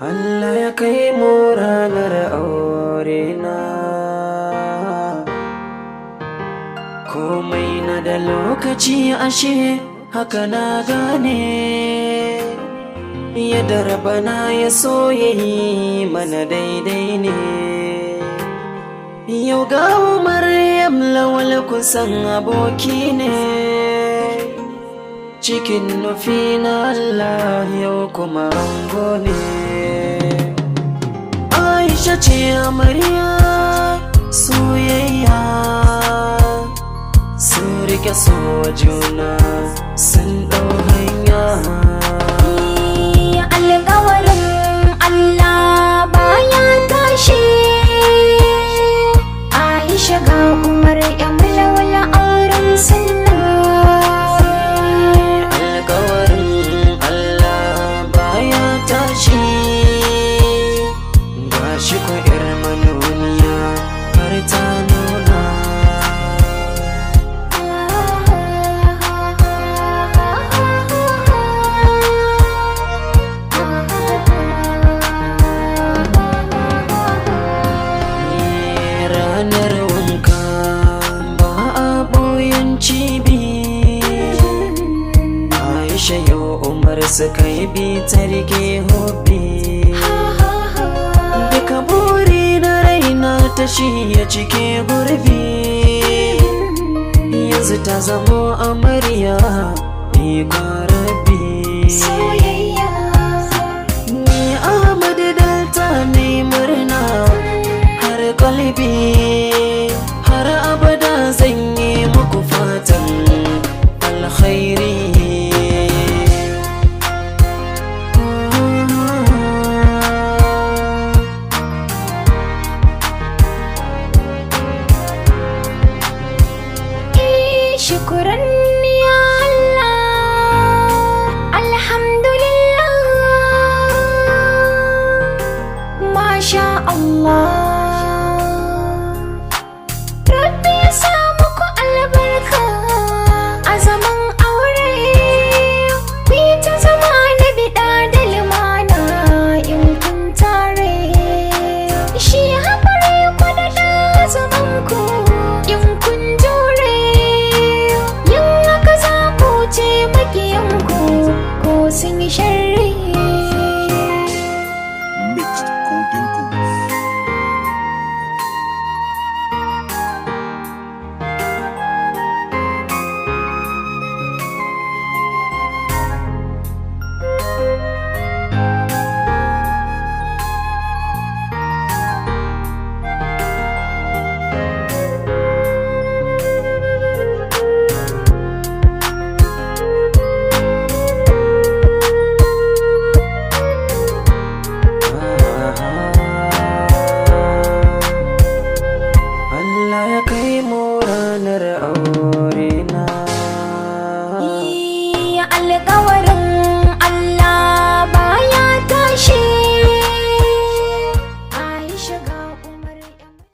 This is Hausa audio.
Allah ya kai mu ranar aure na, komai na da lokaci ashe haka na gane, yadda rabana ya so yayi mana daidai ne. Yau ga Maryam Lawal kusan aboki ne, cikin nufi na Allah yau kuma ango ne. Aisha ce amarya soyayya, sun rike so juna sun ɗau hanya. Alkawarin Allah baya tashi, Aisha ga Umar yan Lawal auren sunna. Alkawarin Allah baya tashi, gashi ko ƴar manuniya har ta nuna. Ranar wanka ba a ɓoyen cibi, Aisha yau Umar suka yi bitar ke hobi. Duka buri na raina ta shi ya cike gurbi, yanzu ta zamo amarya ni kwarabi. Ni Ahmad Dalta ne murna har kalbi, har abada zan yi muku fatan alkhairi. Shukuran